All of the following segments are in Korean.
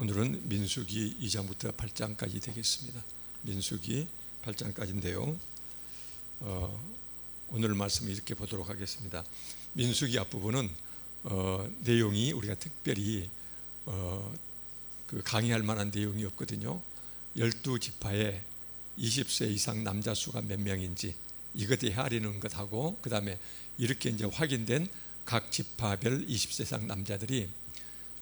오늘은 민수기 2장부터 8장까지 되겠습니다. 민수기 8장까지인데요. 오늘 말씀을 이렇게 보도록 하겠습니다. 민수기 앞부분은 내용이 우리가 특별히 강의할 만한 내용이 없거든요. 12지파에 20세 이상 남자 수가 몇 명인지 이것에 헤아리는 것하고, 그 다음에 이렇게 이제 확인된 각 지파별 20세 이상 남자들이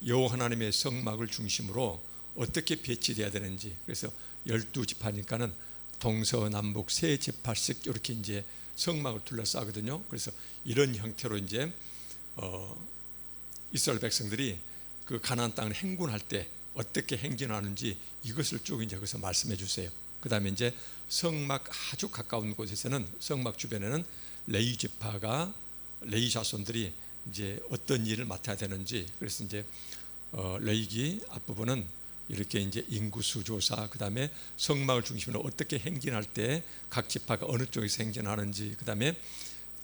여호와 하나님의 성막을 중심으로 어떻게 배치되어야 되는지, 그래서 12지파니까는 동서남북 세 지파씩 이렇게 이제 성막을 둘러싸거든요. 그래서 이런 형태로 이제 이스라엘 백성들이 그 가나안 땅을 행군할 때 어떻게 행진하는지 이것을 쭉 이제 거기서 말씀해 주세요. 그 다음에 이제 성막 아주 가까운 곳에서는, 성막 주변에는 레위 지파가, 레위 자손들이 이제 어떤 일을 맡아야 되는지, 그래서 이제 레위기 앞부분은 이렇게 이제 인구수 조사, 그 다음에 성막을 중심으로 어떻게 행진할 때 각 지파가 어느 쪽에서 행진하는지, 그 다음에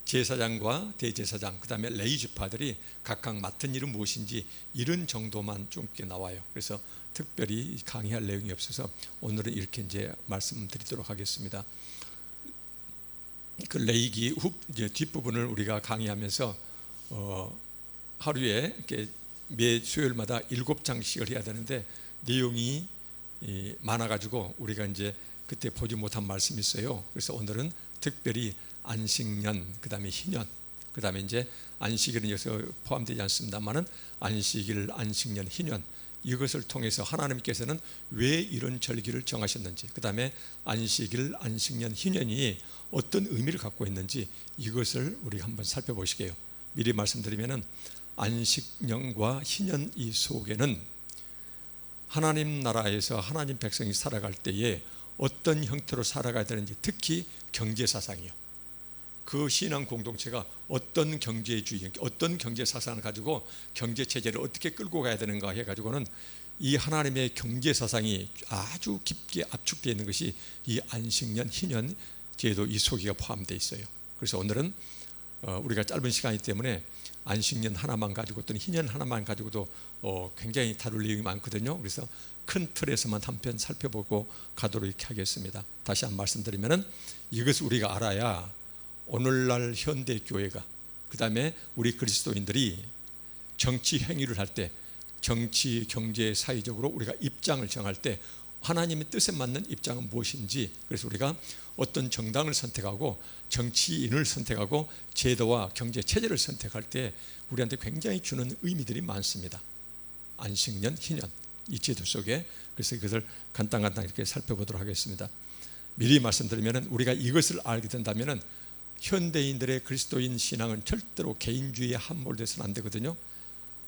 제사장과 대제사장, 그 다음에 레위 지파들이 각각 맡은 일은 무엇인지, 이런 정도만 좀 나와요. 그래서 특별히 강의할 내용이 없어서 오늘은 이렇게 이제 말씀드리도록 하겠습니다. 그 레위기 이제 뒷부분을 우리가 강의하면서 하루에 이렇게 매 수요일마다 7장씩을 해야 되는데 내용이 많아가지고 우리가 이제 그때 보지 못한 말씀이 있어요. 그래서 오늘은 특별히 안식년, 그 다음에 희년, 그 다음에 이제 안식일은 여기서 포함되지 않습니다만은 안식일, 안식년, 희년, 이것을 통해서 하나님께서는 왜 이런 절기를 정하셨는지, 그 다음에 안식일, 안식년, 희년이 어떤 의미를 갖고 있는지 이것을 우리가 한번 살펴보시게요. 미리 말씀드리면은 안식년과 희년 이 속에는 하나님 나라에서 하나님 백성이 살아갈 때에 어떤 형태로 살아가야 되는지, 특히 경제사상이요, 그 신앙 공동체가 어떤 경제주의, 어떤 경제사상을 가지고 경제체제를 어떻게 끌고 가야 되는가 해가지고는 이 하나님의 경제사상이 아주 깊게 압축되어 있는 것이 이 안식년, 희년 제도 이 속에가 포함되어 있어요. 그래서 오늘은 우리가 짧은 시간이기 때문에 안식년 하나만 가지고 또는 희년 하나만 가지고도 굉장히 다룰 내용이 많거든요. 그래서 큰 틀에서만 한편 살펴보고 가도록 이렇게 하겠습니다. 다시 한번 말씀드리면은 이것을 우리가 알아야 오늘날 현대 교회가, 그 다음에 우리 그리스도인들이 정치 행위를 할 때, 정치, 경제, 사회적으로 우리가 입장을 정할 때 하나님의 뜻에 맞는 입장은 무엇인지, 그래서 우리가 어떤 정당을 선택하고 정치인을 선택하고 제도와 경제 체제를 선택할 때 우리한테 굉장히 주는 의미들이 많습니다. 안식년, 희년 이 제도 속에, 그래서 이것을 간단간단 이렇게 살펴보도록 하겠습니다. 미리 말씀드리면 우리가 이것을 알게 된다면 현대인들의 그리스도인 신앙은 절대로 개인주의에 함몰돼서는 안 되거든요.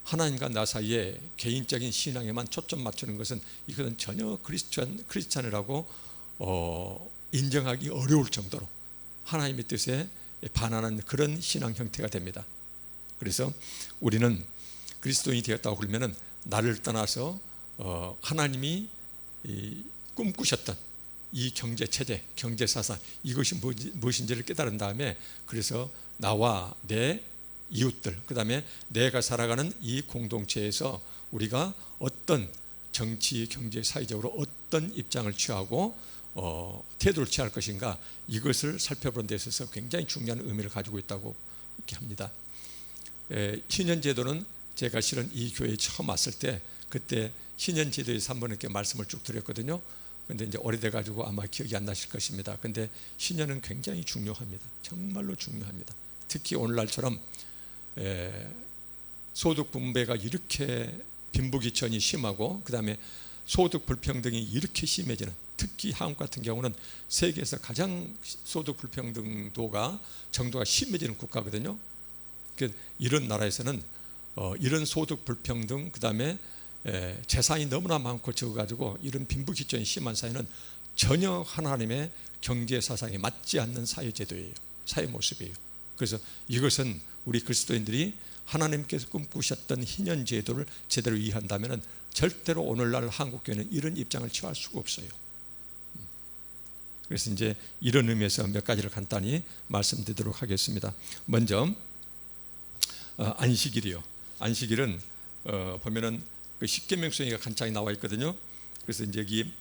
하나님과 나 사이에 개인적인 신앙에만 초점 맞추는 것은 이것은 전혀 크리스찬이라고 인정하기 어려울 정도로 하나님의 뜻에 반하는 그런 신앙 형태가 됩니다. 그래서 우리는 그리스도인이 되었다고 그러면 나를 떠나서 하나님이 꿈꾸셨던 이 경제체제, 경제사상, 이것이 무엇인지를 깨달은 다음에, 그래서 나와 내 이웃들, 그 다음에 내가 살아가는 이 공동체에서 우리가 어떤 정치, 경제, 사회적으로 어떤 입장을 취하고 태도를 취할 것인가, 이것을 살펴보는 데 있어서 굉장히 중요한 의미를 가지고 있다고 이렇게 합니다. 희년제도는 제가 실은 이 교회에 처음 왔을 때 그때 희년제도에서 한번 이렇게 말씀을 쭉 드렸거든요. 근데 이제 오래돼 가지고 아마 기억이 안 나실 것입니다. 근데 희년은 굉장히 중요합니다. 정말로 중요합니다. 특히 오늘날처럼 소득 분배가 이렇게 빈부귀천이 심하고, 그 다음에 소득 불평등이 이렇게 심해지는, 특히 한국 같은 경우는 세계에서 가장 소득 불평등도가 정도가 심해지는 국가거든요. 이런 나라에서는 이런 소득 불평등, 그 다음에 재산이 너무나 많고 적어가지고 이런 빈부귀천이 심한 사회는 전혀 하나님의 경제사상에 맞지 않는 사회제도예요. 사회 모습이에요. 그래서 이것은 우리 그리스도인들이 하나님께서 꿈꾸셨던 희년제도를 제대로 이해한다면 절대로 오늘날 한국교회는 이런 입장을 취할 수가 없어요. 그래서 이제 이런 의미에서 몇 가지를 간단히 말씀드리도록 하겠습니다. 먼저 안식일이요. 안식일은 보면은 그 십계명송이가 간장에 나와 있거든요. 그래서 이제 여기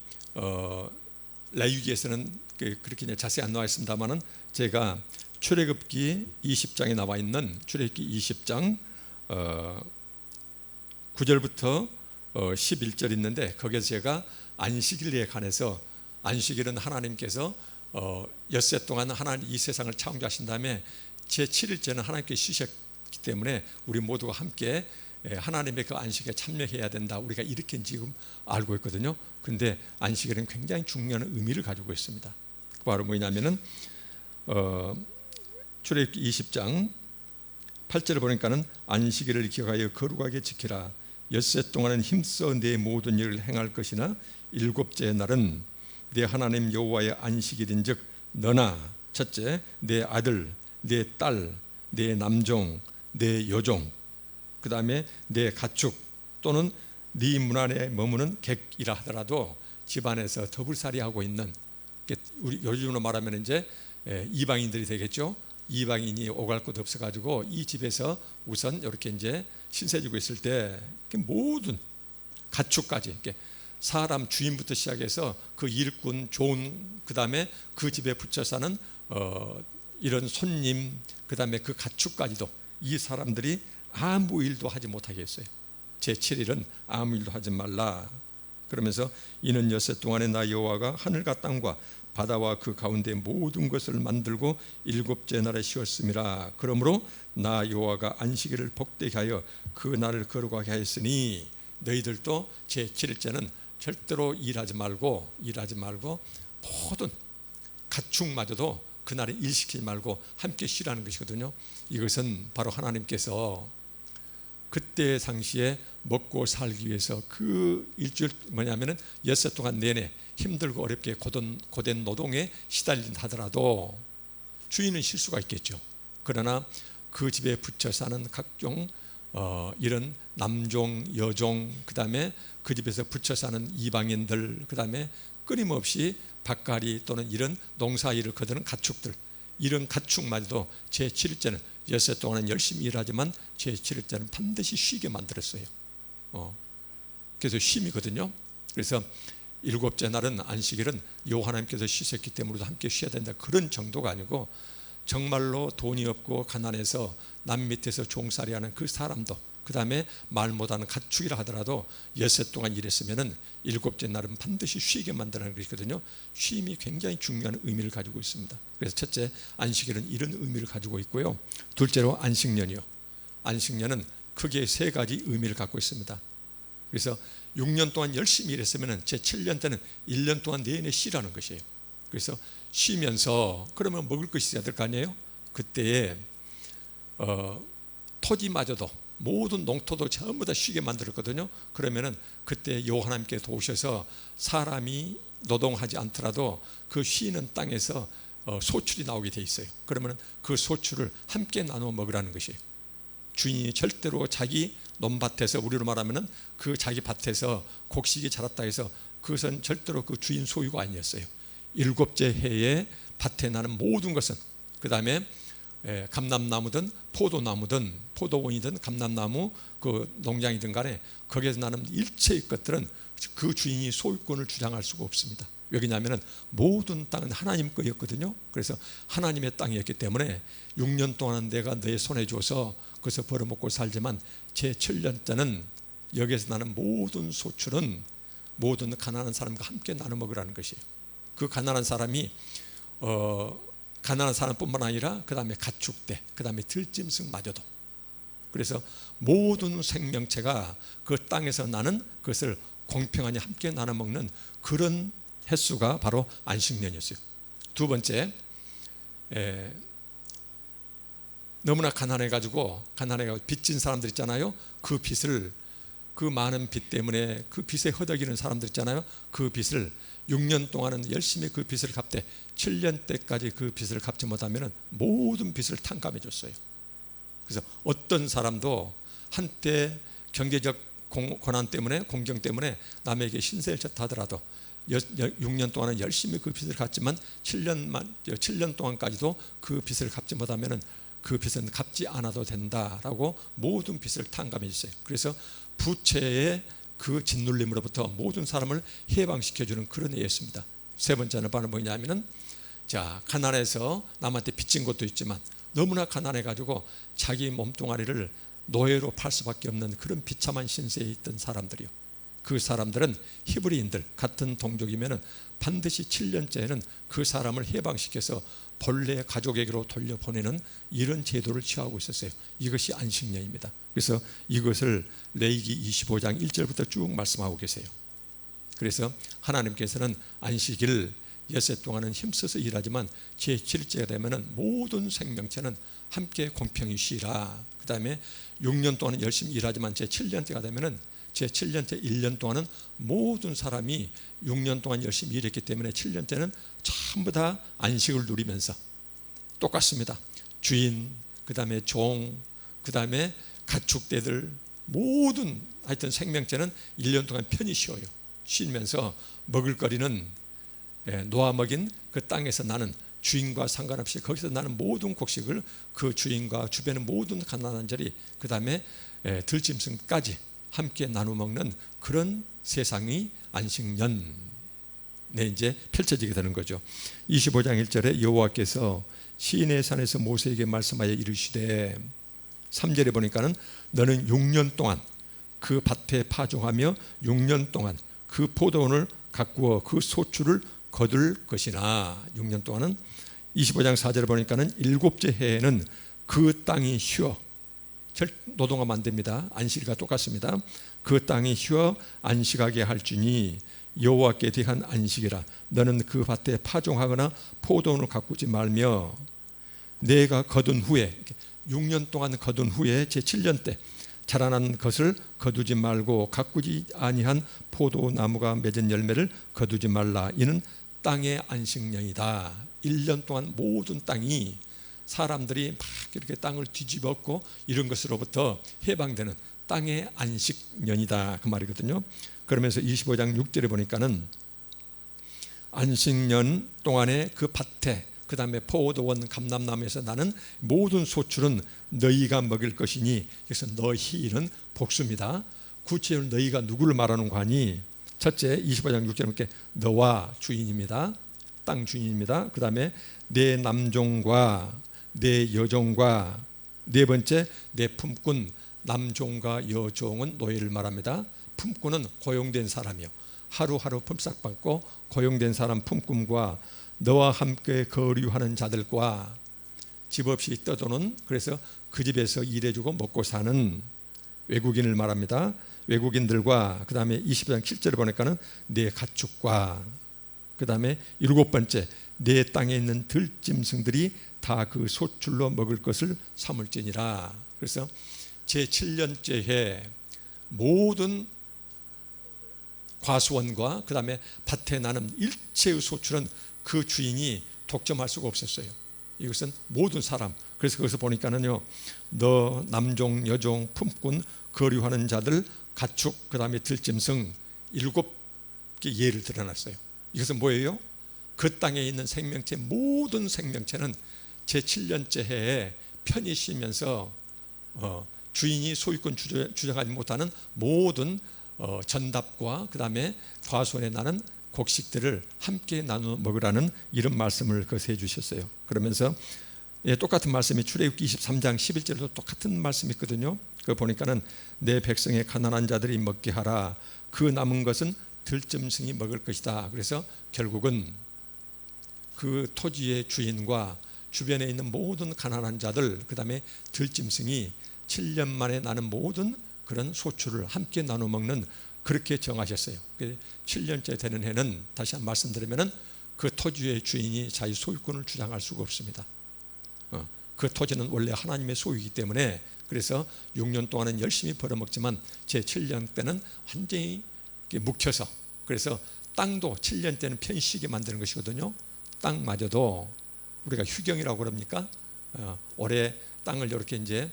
레위기에서는 그렇게 이제 자세히 안 나와 있습니다만은 제가 출애굽기 20장에 나와 있는 출애굽기 20장 9절부터 11절 있는데 거기에서 제가 안식일에 관해서 안식일은 하나님께서 엿새 동안 하나님 이 세상을 창조하신 다음에 제7일째는 하나님께 쉬셨기 때문에 우리 모두가 함께 하나님의 그 안식에 참여해야 된다. 우리가 이렇게 지금 알고 있거든요. 그런데 안식일은 굉장히 중요한 의미를 가지고 있습니다. 바로 뭐냐면은 출애굽기 20장 8절을 보니까는 안식일을 기억하여 거룩하게 지키라. 엿새 동안은 힘써 내 모든 일을 행할 것이나 일곱째 날은 내 하나님 여호와의 안식일인즉 너나 첫째 내 아들, 내 딸, 내 남종, 내 여종, 그 다음에 내 가축 또는 네 문 안에 머무는 객이라 하더라도 집안에서 더불살이하고 있는, 우리 요즘으로 말하면 이제 이방인들이 되겠죠. 이방인이 오갈 곳 없어가지고 이 집에서 우선 이렇게 이제 신세지고 있을 때 모든 가축까지 사람 주인부터 시작해서 그 일꾼, 종, 그 다음에 그 집에 붙여 사는 이런 손님, 그 다음에 그 가축까지도 이 사람들이 아무 일도 하지 못하게 했어요. 제7일은 아무 일도 하지 말라. 그러면서 이는 엿새 동안에 나 여호와가 하늘과 땅과 바다와 그 가운데 모든 것을 만들고 일곱째 날에 쉬었음이라. 그러므로 나 여호와가 안식일을 복되게 하여 그 날을 거룩하게 하였으니 너희들도 제7일째는 절대로 일하지 말고 모든 가축마저도 그날에 일시키지 말고 함께 쉬라는 것이거든요. 이것은 바로 하나님께서 그때 당시에 먹고 살기 위해서 그 일주일 뭐냐면은 엿새 동안 내내 힘들고 어렵게 고된 노동에 시달린다 하더라도 주인은 쉴 수가 있겠죠. 그러나 그 집에 붙여 사는 각종 이런 남종, 여종, 그 다음에 그 집에서 붙여 사는 이방인들, 그 다음에 끊임없이 밭갈이 또는 이런 농사일을 거두는 가축들, 이런 가축마저도 제7일째는 엿새 동안은 열심히 일하지만 제7일째는 반드시 쉬게 만들었어요. 그래서 쉼이거든요. 그래서 일곱째 날은 안식일은 하나님께서 쉬셨기 때문에 함께 쉬어야 된다, 그런 정도가 아니고 정말로 돈이 없고 가난해서 남 밑에서 종살이하는 그 사람도, 그 다음에 말 못하는 가축이라 하더라도 엿새 동안 일했으면은 일곱째 날은 반드시 쉬게 만드는 것이거든요. 쉼이 굉장히 중요한 의미를 가지고 있습니다. 그래서 첫째, 안식일은 이런 의미를 가지고 있고요. 둘째로 안식년이요. 안식년은 크게 세 가지 의미를 갖고 있습니다. 그래서 6년 동안 열심히 일했으면 제7년 때는 1년 동안 내내 쉬라는 것이에요. 그래서 쉬면서 그러면 먹을 것이 있어야 될 거 아니에요. 그때에 토지마저도 모든 농토도 전부 다 쉬게 만들었거든요. 그러면은 그때 하나님께 도우셔서 사람이 노동하지 않더라도 그 쉬는 땅에서 소출이 나오게 돼 있어요. 그러면 그 소출을 함께 나누어 먹으라는 것이에요. 주인이 절대로 자기 논밭에서, 우리로 말하면은 그 자기 밭에서 곡식이 자랐다 해서 그것은 절대로 그 주인 소유가 아니었어요. 일곱째 해에 밭에 나는 모든 것은, 그 다음에 감람나무든 포도나무든 포도원이든 감람나무 그 농장이든 간에 거기에서 나는 일체의 것들은 그 주인이 소유권을 주장할 수가 없습니다. 왜냐하면 모든 땅은 하나님 거였거든요. 그래서 하나님의 땅이었기 때문에 6년 동안 내가 내 손에 줘서 그것을 벌어먹고 살지만 제7년째는 여기에서 나는 모든 소출은 모든 가난한 사람과 함께 나눠 먹으라는 것이에요. 그 가난한 사람이 가난한 사람뿐만 아니라 그 다음에 가축대, 그 다음에 들짐승마저도, 그래서 모든 생명체가 그 땅에서 나는 그것을 공평하게 함께 나눠 먹는 그런 횟수가 바로 안식년이었어요. 두 번째, 너무나 가난해가지고 빚진 사람들 있잖아요. 그 빚을, 그 많은 빚 때문에 그 빚에 허덕이는 사람들 있잖아요. 그 빚을 6년 동안은 열심히 그 빚을 갚되 7년 때까지 그 빚을 갚지 못하면 모든 빚을 탕감해 줬어요. 그래서 어떤 사람도 한때 경제적 고난 때문에, 공경 때문에 남에게 신세를 졌다 하더라도 6년 동안은 열심히 그 빚을 갚지만 7년 동안까지도 그 빚을 갚지 못하면 그 빚은 갚지 않아도 된다라고 모든 빚을 탕감해 줬어요. 그래서 부채의 그 짓눌림으로부터 모든 사람을 해방시켜주는 그런 예였습니다. 세 번째는 바로 뭐냐면은, 자, 가난해서 남한테 빚진 것도 있지만 너무나 가난해가지고 자기 몸뚱아리를 노예로 팔 수밖에 없는 그런 비참한 신세에 있던 사람들이요. 그 사람들은 히브리인들 같은 동족이면은 반드시 7년째에는 그 사람을 해방시켜서 본래 가족에게로 돌려보내는 이런 제도를 취하고 있었어요. 이것이 안식년입니다. 그래서 이것을 레위기 25장 1절부터 쭉 말씀하고 계세요. 그래서 하나님께서는 안식일 엿새 동안은 힘써서 일하지만 제7일째가 되면은 모든 생명체는 함께 공평히 쉬라. 그 다음에 6년 동안은 열심히 일하지만 제7년째가 되면은 제7년째 1년 동안은 모든 사람이 6년 동안 열심히 일했기 때문에 7년째는 전부 다 안식을 누리면서 똑같습니다. 주인, 그 다음에 종, 그 다음에 가축대들 모든 하여튼 생명체는 1년 동안 편히 쉬어요. 쉬면서 먹을거리는 놓아 먹인 그 땅에서 나는 주인과 상관없이 거기서 나는 모든 곡식을 그 주인과 주변의 모든 가난한 자리, 그 다음에 들짐승까지 함께 나누어 먹는 그런 세상이 안식년에 이제 펼쳐지게 되는 거죠. 25장 1절에 여호와께서 시내 산에서 모세에게 말씀하여 이르시되, 3절에 보니까는 너는 6년 동안 그 밭에 파종하며 6년 동안 그 포도원을 가꾸어 그 소출을 거둘 것이나, 6년 동안은 25장 4절에 보니까는 7째 해에는 그 땅이 쉬어, 노동하면 안 됩니다. 안식일과 똑같습니다. 그 땅이 쉬어 안식하게 할지니 여호와께 대한 안식이라. 너는 그 밭에 파종하거나 포도원을 가꾸지 말며 내가 거둔 후에, 6년 동안 거둔 후에 제7년 때 자라난 것을 거두지 말고 가꾸지 아니한 포도나무가 맺은 열매를 거두지 말라. 이는 땅의 안식년이다. 1년 동안 모든 땅이 사람들이 막 이렇게 땅을 뒤집었고 이런 것으로부터 해방되는 땅의 안식년이다, 그 말이거든요. 그러면서 25장 6절에 보니까는 안식년 동안에 그 밭에, 그 다음에 포도원 감람나무에서 나는 모든 소출은 너희가 먹일 것이니, 그래서 너희는 복수입니다. 구체적으로 너희가 누구를 말하는 거 아니? 첫째 25장 6절에 보니까 너와 주인입니다. 땅 주인입니다. 그 다음에 내 남종과 내 여종과, 네 번째 내 품꾼. 남종과 여종은 노예를 말합니다. 품꾼은 고용된 사람이요, 하루하루 품삯 받고 고용된 사람 품꾼과 너와 함께 거류하는 자들과 집 없이 떠도는, 그래서 그 집에서 일해주고 먹고 사는 외국인을 말합니다. 외국인들과, 그 다음에 20장 7절에 보니까는 내 가축과, 그 다음에 7번째 내 땅에 있는 들짐승들이 다 그 소출로 먹을 것을 삼을지니라. 그래서 제7년째 해 모든 과수원과 그 다음에 밭에 나는 일체의 소출은 그 주인이 독점할 수가 없었어요. 이것은 모든 사람. 그래서 거기서 보니까는요, 너 남종 여종 품꾼 거류하는 자들 가축, 그 다음에 들짐승 7개 예를 드러났어요. 이것은 뭐예요? 그 땅에 있는 생명체, 모든 생명체는 제7년째 해에 편히 쉬면서 주인이 소유권 주장하지 못하는 모든 전답과 그 다음에 과수원에 나는 곡식들을 함께 나누어 먹으라는 이런 말씀을 해 주셨어요. 그러면서 똑같은 말씀이 출애굽기 23장 11절에도 똑같은 말씀이 있거든요. 그거 보니까는 내 백성의 가난한 자들이 먹게 하라. 그 남은 것은 들짐승이 먹을 것이다. 그래서 결국은 그 토지의 주인과 주변에 있는 모든 가난한 자들, 그 다음에 들짐승이 7년 만에 나는 모든 그런 소출을 함께 나눠 먹는, 그렇게 정하셨어요. 7년째 되는 해는 다시 한번 말씀드리면은 그 토지의 주인이 자기 소유권을 주장할 수가 없습니다. 그 토지는 원래 하나님의 소유이기 때문에, 그래서 6년 동안은 열심히 벌어먹지만 제7년 때는 완전히 묵혀서, 그래서 땅도 7년 때는 편히 쉬게 만드는 것이거든요. 땅마저도 우리가 휴경이라고 그럽니까? 올해 땅을 이렇게 이제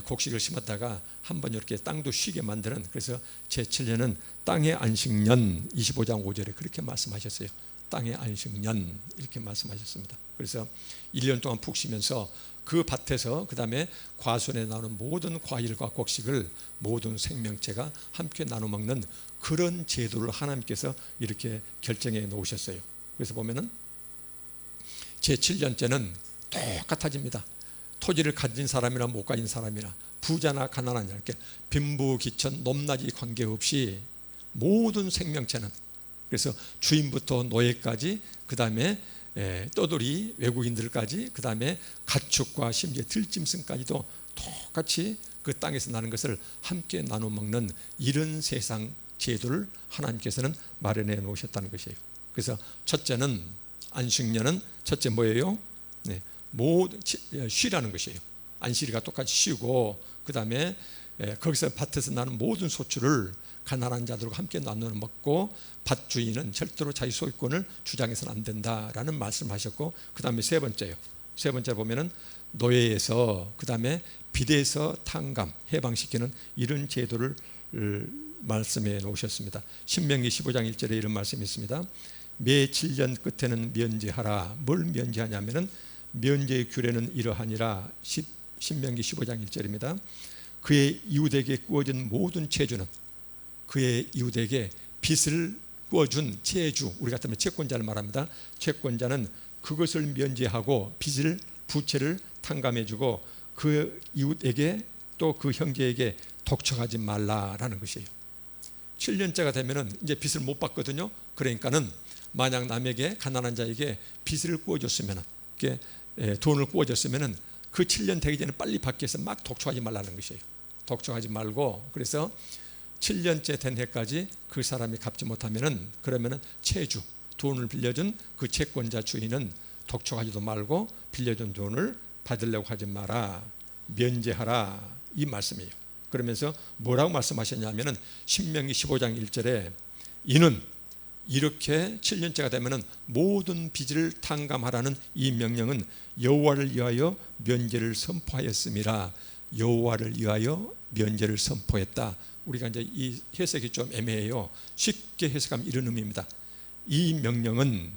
곡식을 심었다가 한번 이렇게 땅도 쉬게 만드는, 그래서 제7년은 땅의 안식년, 25장 5절에 그렇게 말씀하셨어요. 땅의 안식년 이렇게 말씀하셨습니다. 그래서 1년 동안 푹 쉬면서 그 밭에서 그 다음에 과수원에 나오는 모든 과일과 곡식을 모든 생명체가 함께 나눠 먹는 그런 제도를 하나님께서 이렇게 결정해 놓으셨어요. 그래서 보면은 제7년째는 똑같아집니다. 토지를 가진 사람이나 못 가진 사람이나 부자나 가난한 자, 이렇게 빈부귀천 높낮이 관계없이 모든 생명체는, 그래서 주인부터 노예까지, 그 다음에 떠돌이 외국인들까지, 그 다음에 가축과 심지어 들짐승까지도 똑같이 그 땅에서 나는 것을 함께 나눠 먹는 이런 세상 제도를 하나님께서는 마련해 놓으셨다는 것이에요. 그래서 첫째는 안식년은 첫째 뭐예요? 쉬라는 것이에요. 안식일과 똑같이 쉬고, 그 다음에 거기서 밭에서 나는 모든 소출을 가난한 자들과 함께 나누어 먹고, 밭 주인은 절대로 자기 소유권을 주장해서는 안 된다라는 말씀하셨고, 그 다음에 세 번째 보면은 노예에서, 그 다음에 빚에서 탕감 해방시키는 이런 제도를 말씀해 놓으셨습니다. 신명기 15장 1절에 이런 말씀이 있습니다. 매 7년 끝에는 면제하라. 뭘 면제하냐면은 면제의 규례는 이러하니라. 신명기 15장 1절입니다. 그의 이웃에게 구워진 모든 채주는, 그의 이웃에게 빚을 구워준 채주, 우리 같으면 채권자를 말합니다. 채권자는 그것을 면제하고 빚을, 부채를 탕감해주고 그 이웃에게 또 그 형제에게 독촉하지 말라라는 것이에요. 7년째가 되면은 이제 빚을 못 받거든요. 그러니까는 만약 남에게, 가난한 자에게 빚을 구워줬으면은, 돈을 구워줬으면은 그 7년 되기 전에 빨리 받기 위해서 막 독촉하지 말라는 것이에요. 독촉하지 말고, 그래서 7년째 된 해까지 그 사람이 갚지 못하면은, 그러면은 채주, 돈을 빌려준 그 채권자 주인은 독촉하지도 말고 빌려준 돈을 받으려고 하지 마라, 면제하라, 이 말씀이에요. 그러면서 뭐라고 말씀하셨냐면은 신명기 15장 1절에 이는 이렇게 7년째가 되면은 모든 빚을 탕감하라는 이 명령은 여호와를 위하여 면제를 선포하였음이라. 여호와를 위하여 면제를 선포했다. 우리가 이제 이 해석이 좀 애매해요. 쉽게 해석하면 이런 의미입니다. 이 명령은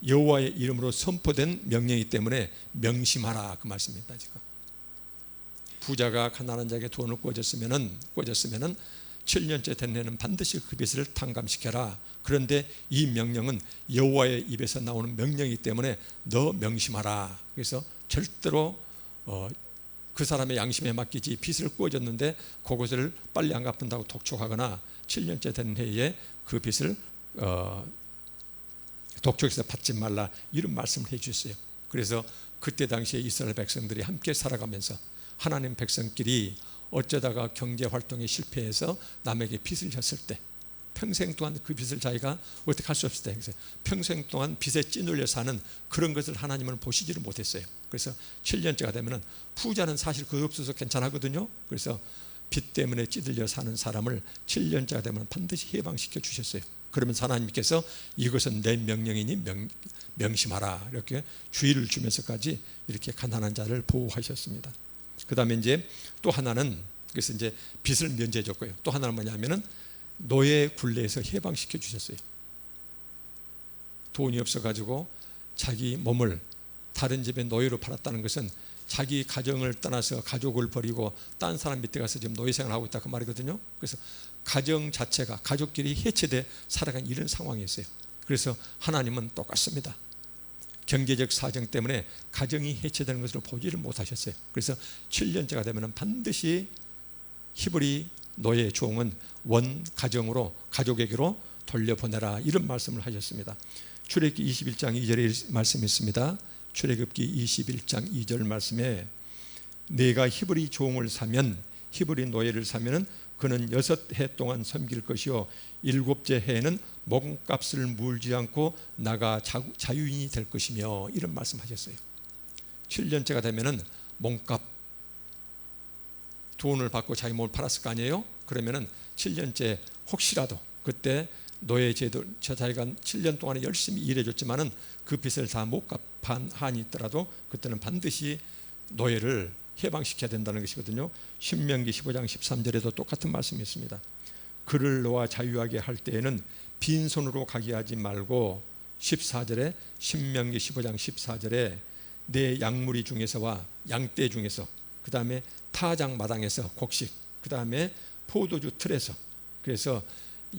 여호와의 이름으로 선포된 명령이기 때문에 명심하라, 그 말씀입니다. 지금 부자가 가난한 자에게 돈을 꿔줬으면은 7년째 된 해는 반드시 그 빚을 탕감시켜라. 그런데 이 명령은 여호와의 입에서 나오는 명령이기 때문에 너 명심하라. 그래서 절대로 그 사람의 양심에 맡기지, 빚을 꿔줬는데 그것을 빨리 안 갚는다고 독촉하거나 7년째 된 해에 그 빚을 독촉해서 받지 말라, 이런 말씀을 해주셨어요. 그래서 그때 당시에 이스라엘 백성들이 함께 살아가면서 하나님 백성끼리 어쩌다가 경제활동에 실패해서 남에게 빚을 졌을 때, 평생 동안 그 빚을 자기가 어떻게 할 수 없을 때, 그래서 평생 동안 빚에 찌눌려 사는 그런 것을 하나님은 보시지를 못했어요. 그래서 7년째가 되면은 부자는 사실 그거 없어서 괜찮거든요. 그래서 빚 때문에 찌들려 사는 사람을 7년째가 되면 반드시 해방시켜 주셨어요. 그러면서 하나님께서 이것은 내 명령이니 명심하라, 이렇게 주의를 주면서까지 이렇게 가난한 자를 보호하셨습니다. 그 다음에 이제 또 하나는, 그래서 이제 빚을 면제해 줬고요. 또 하나는 뭐냐면은 노예 굴레에서 해방시켜 주셨어요. 돈이 없어가지고 자기 몸을 다른 집에 노예로 팔았다는 것은 자기 가정을 떠나서 가족을 버리고 딴 사람 밑에 가서 지금 노예 생활을 하고 있다, 그 말이거든요. 그래서 가정 자체가, 가족끼리 해체돼 살아간 이런 상황이었어요. 그래서 하나님은 똑같습니다. 경제적 사정 때문에 가정이 해체되는 것을 보지를 못하셨어요. 그래서 7년째가 되면 반드시 히브리 노예 종은 원 가정으로, 가족에게로 돌려보내라, 이런 말씀을 하셨습니다. 출애굽기 21장 2절에 말씀이 있습니다. 출애굽기 21장 2절 말씀에 내가 히브리 종을 사면, 히브리 노예를 사면은 그는 6해 동안 섬길 것이요 7째 해에는 몸값을 물지 않고 나가 자유인이 될 것이며, 이런 말씀하셨어요. 7년째가 되면은 몸값, 돈을 받고 자기 몸을 팔았을 거 아니에요. 그러면은 7년째 혹시라도 그때 노예 제도, 자기가 7년 동안에 열심히 일해줬지만은 그 빚을 다 못 갚은 한이 있더라도 그때는 반드시 노예를 해방시켜야 된다는 것이거든요. 신명기 15장 13절에도 똑같은 말씀이 있습니다. 그를 놓아 자유하게 할 때에는 빈손으로 가게 하지 말고 14절에 신명기 15장 14절에 내 양무리 중에서와 양떼 중에서, 그 다음에 타작 마당에서 곡식, 그 다음에 포도주 틀에서, 그래서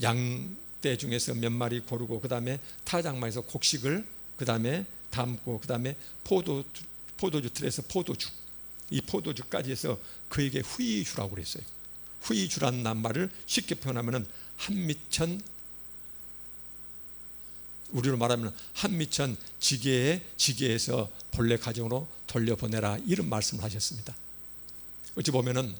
양떼 중에서 몇 마리 고르고 그 다음에 타작 마당에서 곡식을 그 다음에 담고 그 다음에 포도주 틀에서 포도주, 이 포도주까지 해서 그에게 후히 주라고 그랬어요. 후히 주라는 말을 쉽게 표현하면 한미천, 우리로 말하면 한미천 지게에서 본래 가정으로 돌려보내라, 이런 말씀을 하셨습니다. 어찌 보면은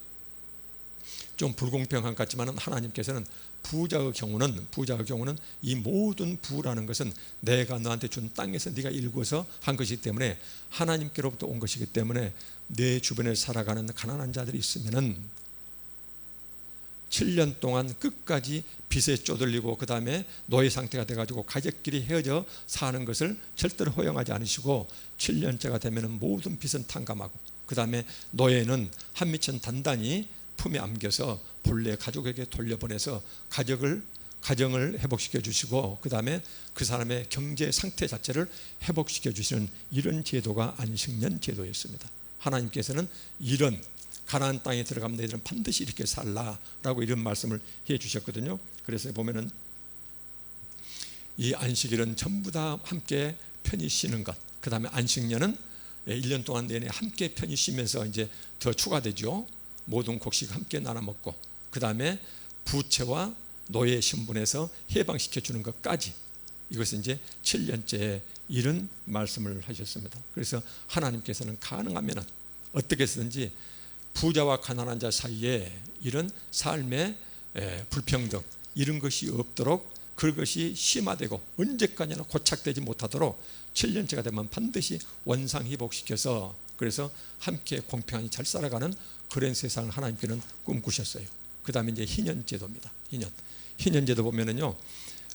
좀 불공평한 것 같지만 하나님께서는 부자의 경우는 이 모든 부라는 것은 내가 너한테 준 땅에서 네가 일구어서 한 것이기 때문에, 하나님께로부터 온 것이기 때문에 내 주변에 살아가는 가난한 자들이 있으면은 7년 동안 끝까지 빚에 쪼들리고 그 다음에 노예 상태가 돼가지고 가족끼리 헤어져 사는 것을 절대로 허용하지 않으시고, 7년째가 되면 모든 빚은 탕감하고 그 다음에 노예는 한미천 단단히 품에 안겨서 본래 가족에게 돌려보내서 가정을 회복시켜 주시고 그 다음에 그 사람의 경제 상태 자체를 회복시켜 주시는 이런 제도가 안식년 제도였습니다. 하나님께서는 이런 가나안 땅에 들어가면 너희들은 반드시 이렇게 살라라고 이런 말씀을 해 주셨거든요. 그래서 보면은 이 안식일은 전부 다 함께 편히 쉬는 것, 그 다음에 안식년은 1년 동안 내내 함께 편히 쉬면서 이제 더 추가되죠. 모든 곡식 함께 나눠 먹고 그 다음에 부채와 노예 신분에서 해방시켜 주는 것까지, 이것은 이제 7년째 이런 말씀을 하셨습니다. 그래서 하나님께서는 가능하면 어떻게 해서든지 부자와 가난한 자 사이에 이런 삶의 불평등 이런 것이 없도록, 그것이 심화되고 언제까지나 고착되지 못하도록 7년째가 되면 반드시 원상회복시켜서, 그래서 함께 공평하게 잘 살아가는 그런 세상을 하나님께는 꿈꾸셨어요. 그 다음에 이제 희년제도입니다. 희년제도 보면은요,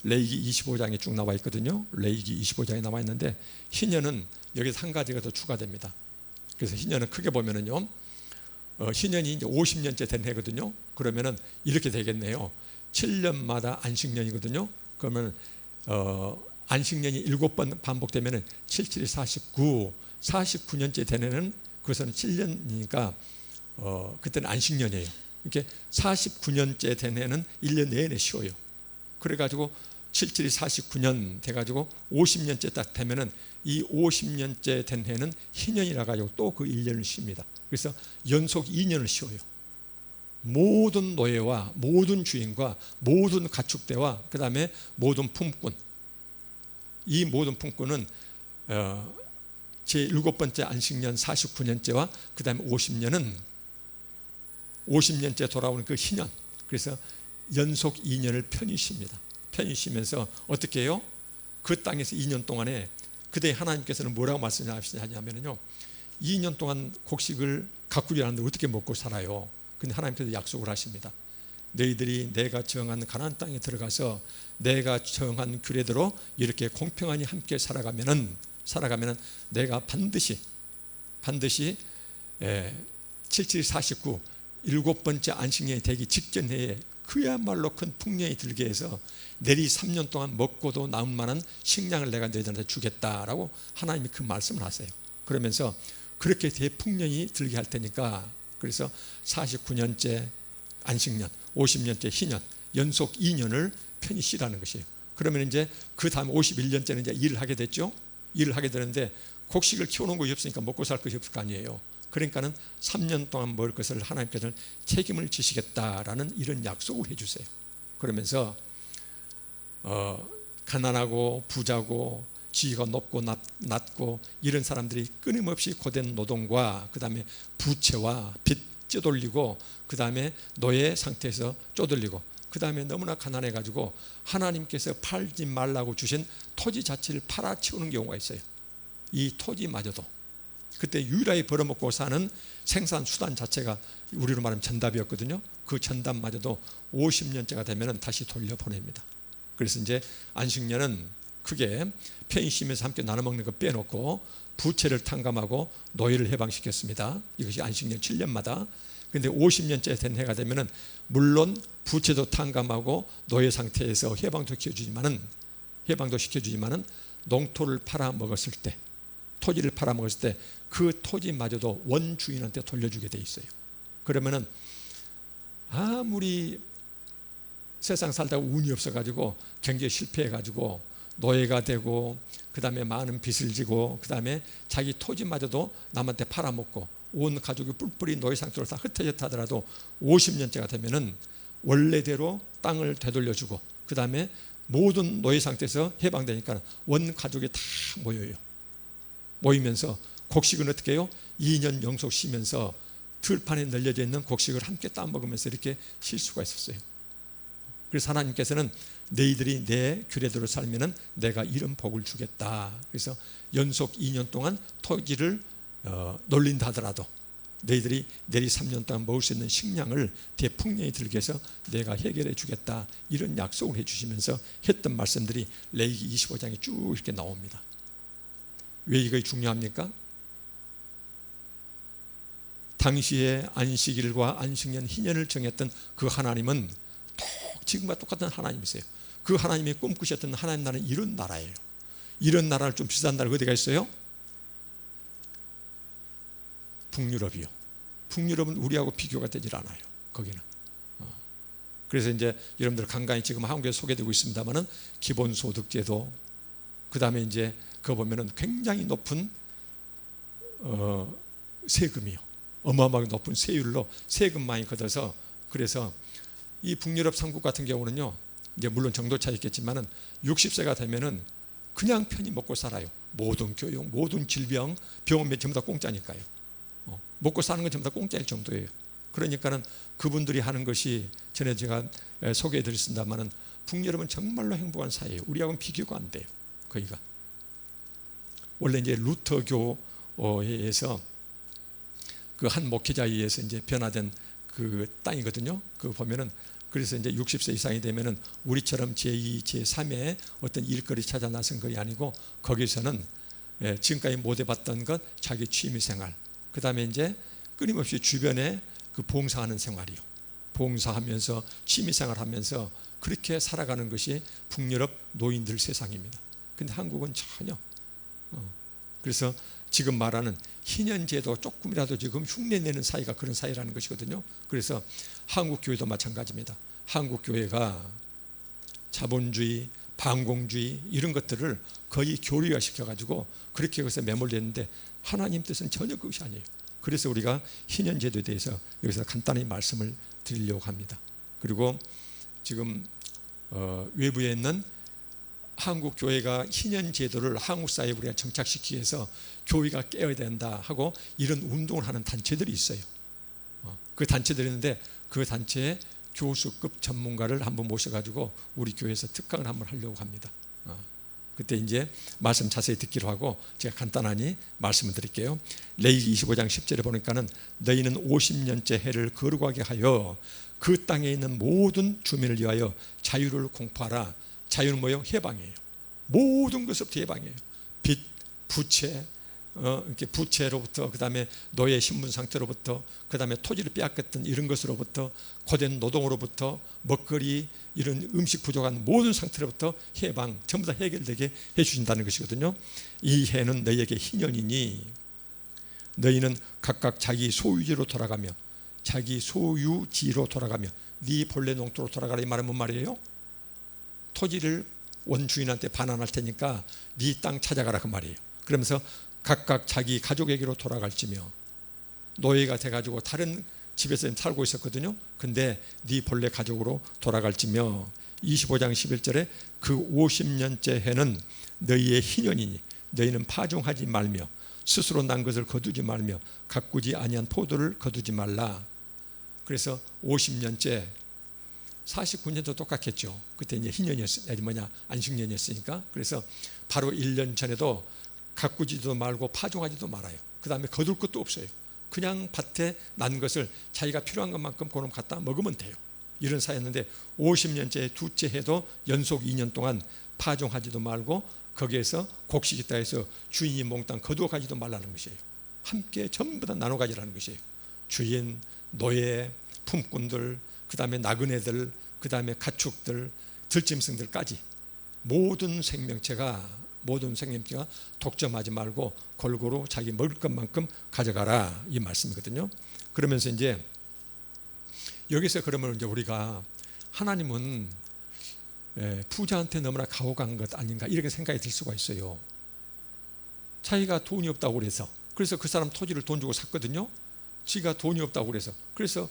레위기 25장에 쭉 나와 있거든요. 레위기 25장에 나와 있는데 희년은 여기서 한 가지가 더 추가됩니다. 그래서 희년은 크게 보면은요, 희년이 이제 50년째 된 해거든요. 그러면은 이렇게 되겠네요. 7년마다 안식년이거든요. 그러면 안식년이 7번 반복되면은 7, 7이 49, 49년째 된 해는 그것은 7년이니까 그때는 안식년이에요. 이렇게 49년째 된 해는 1년 내내 쉬어요. 그래가지고 7, 7이 49년 돼가지고 50년째 딱 되면은 이 50년째 된 해는 희년이라 가지고 또 그 1년을 쉽니다. 그래서 연속 2년을 쉬어요. 모든 노예와 모든 주인과 모든 가축대와 그 다음에 모든 품꾼, 이 모든 품꾼은 제7번째 안식년 49년째와 그 다음에 50년째 돌아오는 그 희년, 그래서 연속 2년을 편히 쉽니다. 편히 쉬면서 어떻게 해요? 그 땅에서 2년 동안에 그때 하나님께서는 뭐라고 말씀하시냐면요, 2년 동안 곡식을 가꾸리 하는데 어떻게 먹고 살아요? 근데 하나님께서 약속을 하십니다. 너희들이 내가 정한 가나안 땅에 들어가서 내가 정한 규례대로 이렇게 공평하니 함께 살아가면은 내가 반드시 7749 7번째 안식년이 되기 직전 해에 그야말로 큰 풍년이 들게 해서 내리 3년 동안 먹고도 남을 만한 식량을 내가 너희들한테 주겠다라고 하나님이 그 말씀을 하세요. 그러면서 그렇게 대풍년이 들게 할 테니까, 그래서 49년째 안식년, 50년째 희년, 연속 2년을 편히 쉬라는 것이에요. 그러면 이제 그 다음 51년째는 이제 일을 하게 됐죠. 일을 하게 되는데 곡식을 키워놓은 것이 없으니까 먹고 살 것이 없을 거 아니에요. 그러니까는 3년 동안 먹을 것을 하나님께서 책임을 지시겠다라는 이런 약속을 해주세요. 그러면서 가난하고 부자고 지위가 높고 낮고 이런 사람들이 끊임없이 고된 노동과 그 다음에 부채와 빚 쪼돌리고 그 다음에 노예 상태에서 쪼돌리고 그 다음에 너무나 가난해가지고 하나님께서 팔지 말라고 주신 토지 자체를 팔아치우는 경우가 있어요. 이 토지마저도 그때 유일하게 벌어먹고 사는 생산수단 자체가 우리로 말하면 전답이었거든요. 그 전답마저도 50년째가 되면 다시 돌려보냅니다. 그래서 이제 안식년은 크게 편히 쉬면서 함께 나눠 먹는 거 빼놓고 부채를 탕감하고 노예를 해방시켰습니다. 이것이 안식년 7년마다. 그런데 50년째 된 해가 되면은 물론 부채도 탕감하고 노예 상태에서 해방도 시켜주지만은 농토를 팔아먹었을 때, 토지를 팔아먹었을 때 그 토지마저도 원주인한테 돌려주게 돼 있어요. 그러면은 아무리 세상 살다가 운이 없어가지고 경제 실패해가지고 노예가 되고 그 다음에 많은 빚을 지고 그 다음에 자기 토지마저도 남한테 팔아먹고 온 가족이 뿔뿔이 노예 상태로 다 흩어졌다 하더라도 50년째가 되면은 원래대로 땅을 되돌려주고 그 다음에 모든 노예 상태에서 해방되니까 원 가족이 다 모여요. 모이면서 곡식은 어떻게 해요? 2년 영속 쉬면서 들판에 널려져 있는 곡식을 함께 따먹으면서 이렇게 쉴 수가 있었어요. 그래서 하나님께서는 너희들이 내 규례대로 살면은 내가 이런 복을 주겠다. 그래서 연속 2년 동안 토지를 놀린다 하더라도 너희들이 내리 3년 동안 먹을 수 있는 식량을 대풍년이 들게 해서 내가 해결해 주겠다. 이런 약속을 해주시면서 했던 말씀들이 레위기 25장에 쭉 이렇게 나옵니다. 왜 이거 중요합니까? 당시에 안식일과 안식년 희년을 정했던 그 하나님은 지금과 똑같은 하나님이세요. 그 하나님이 꿈꾸셨던 하나님 나라는 이런 나라예요. 이런 나라를 좀 비슷한 나라가 어디가 있어요? 북유럽이요. 북유럽은 우리하고 비교가 되질 않아요. 거기는. 그래서 이제 여러분들 간간히 지금 한국에 소개되고 있습니다만은 기본소득제도, 그 다음에 이제 그거 보면은 굉장히 높은 세금이요. 어마어마하게 높은 세율로 세금 많이 걷어서, 그래서 이 북유럽 삼국 같은 경우는요, 이제 물론 정도 차이 있겠지만은 60세가 되면은 그냥 편히 먹고 살아요. 모든 교육, 모든 질병, 병원비 전부 다 공짜니까요. 먹고 사는 건 전부 다 공짜일 정도예요. 그러니까는 그분들이 하는 것이 전에 제가 소개해 드렸습니다만은 북유럽은 정말로 행복한 사회예요. 우리하고는 비교가 안 돼요. 거기가. 원래 이제 루터교에서 그 한 목회자에 의해서 이제 변화된 그 땅이거든요. 그 보면은 그래서 이제 60세 이상이 되면은 우리처럼 제2, 제3의 어떤 일거리 찾아 나선 것이 아니고 거기서는 지금까지 못 해봤던 것, 자기 취미생활, 그 다음에 이제 끊임없이 주변에 그 봉사하는 생활이요. 봉사하면서 취미생활하면서 그렇게 살아가는 것이 북유럽 노인들 세상입니다. 근데 한국은 전혀. 그래서 지금 말하는 희년제도 조금이라도 지금 흉내내는 사이가 그런 사이라는 것이거든요. 그래서 한국 교회도 마찬가지입니다. 한국 교회가 자본주의, 반공주의 이런 것들을 거의 교리화 시켜가지고 그렇게 해서 매몰됐는데 하나님 뜻은 전혀 그것이 아니에요. 그래서 우리가 희년제도에 대해서 여기서 간단히 말씀을 드리려고 합니다. 그리고 지금 외부에 있는 한국 교회가 희년제도를 한국 사회에 우리가 정착시키기 위해서 교회가 깨어야 된다 하고 이런 운동을 하는 단체들이 있어요. 그 단체들이 있는데 그 단체에 교수급 전문가를 한번 모셔가지고 우리 교회에서 특강을 한번 하려고 합니다. 그때 이제 말씀 자세히 듣기로 하고 제가 간단하니 말씀을 드릴게요. 레위기 25장 10절에 보니까는 너희는 50년째 해를 거룩하게 하여 그 땅에 있는 모든 주민을 위하여 자유를 공포하라. 자유는 뭐예요? 해방이에요. 모든 것부터 해방이에요. 빚, 부채, 이렇게 부채로부터, 그 다음에 노예 신분 상태로부터, 그 다음에 토지를 빼앗겼던 이런 것으로부터, 고된 노동으로부터, 먹거리, 이런 음식 부족한 모든 상태로부터 해방, 전부 다 해결되게 해주신다는 것이거든요. 이 해는 너희에게 희년이니 너희는 각각 자기 소유지로 돌아가며, 자기 소유지로 돌아가며, 네 본래 농토로 돌아가라. 이 말은 뭔 말이에요? 토지를 원주인한테 반환할 테니까 네 땅 찾아가라 그 말이에요. 그러면서 각각 자기 가족에게로 돌아갈지며, 노예가 돼가지고 다른 집에서 살고 있었거든요. 근데 네 본래 가족으로 돌아갈지며, 25장 11절에 그 50년째 해는 너희의 희년이니 너희는 파종하지 말며 스스로 난 것을 거두지 말며 가꾸지 아니한 포도를 거두지 말라. 그래서 50년째 49년도 똑같겠죠. 그때 이제 희년이었으니 뭐냐 안식년이었으니까. 그래서 바로 1년 전에도 가꾸지도 말고 파종하지도 말아요. 그 다음에 거둘 것도 없어요. 그냥 밭에 난 것을 자기가 필요한 것만큼 그놈 갖다 먹으면 돼요. 이런 사이였는데 50년째 둘째 해도 연속 2년 동안 파종하지도 말고 거기에서 곡식 있다 해서 주인이 몽땅 거두어 가지도 말라는 것이에요. 함께 전부 다 나눠 가지라는 것이에요. 주인, 노예, 품꾼들, 그 다음에 나그네들, 그 다음에 가축들, 들짐승들까지 모든 생명체가 모든 생명체가 독점하지 말고 골고루 자기 먹을 것만큼 가져가라, 이 말씀이거든요. 그러면서 이제 여기서 그러면 이제 우리가 하나님은 부자한테 너무나 가혹한 것 아닌가 이렇게 생각이 들 수가 있어요. 자기가 돈이 없다고 그래서 그 사람 토지를 돈 주고 샀거든요. 지가 돈이 없다고 그래서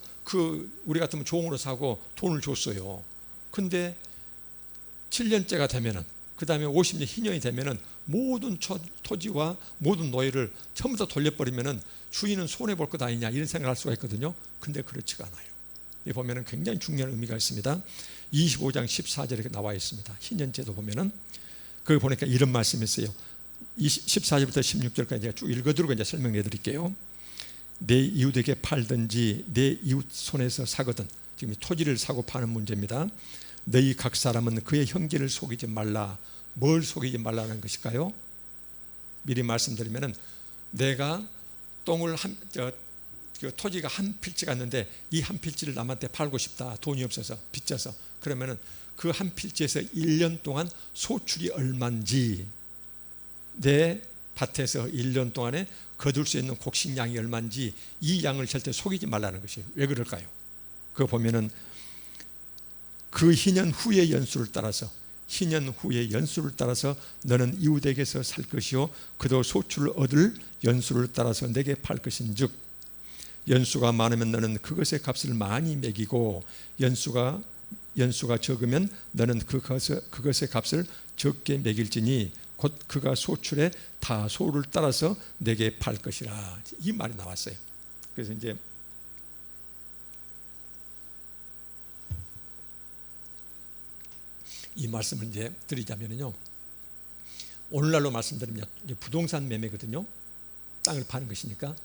우리 같으면 종으로 사고 돈을 줬어요. 근데 7년째가 되면은, 그 다음에 50년 희년이 되면은 모든 토지와 모든 노예를 전부 다 돌려버리면은 주인은 손해볼 것 아니냐 이런 생각을 할 수가 있거든요. 근데 그렇지가 않아요. 이 보면은 굉장히 중요한 의미가 있습니다. 25장 14절에 나와 있습니다. 희년제도 보면은 거기 보니까 이런 말씀이 있어요. 14절부터 16절까지 제가 쭉 읽어드리고 이제 설명해 드릴게요. 내 이웃에게 팔든지 내 이웃 손에서 사거든, 지금 토지를 사고 파는 문제입니다. 너희 각 사람은 그의 형제를 속이지 말라. 뭘 속이지 말라는 것일까요? 미리 말씀드리면은, 내가 똥을 토지가 한 필지가 있는데 이 한 필지를 남한테 팔고 싶다, 돈이 없어서 빚져서, 그러면은 그 한 필지에서 1년 동안 소출이 얼마인지, 내 밭에서 1년 동안에 거둘 수 있는 곡식량이 얼마인지 이 양을 절대 속이지 말라는 것이에요. 왜 그럴까요? 그거 보면은 그 희년 후의 연수를 따라서, 희년 후의 연수를 따라서 너는 이웃에게서 살 것이요 그도 소출을 얻을 연수를 따라서 내게 팔 것인즉, 연수가 많으면 너는 그것의 값을 많이 매기고 연수가 적으면 너는 그것의 값을 적게 매길지니 곧 그가 소출의 다 소를 따라서 내게 팔 것이라, 이 말이 나왔어요. 그래서 이제 이 말씀을 이제 드리자면요, 오늘날로 말씀드리면 부동산 매매거든요. 땅을 파는 것이니까.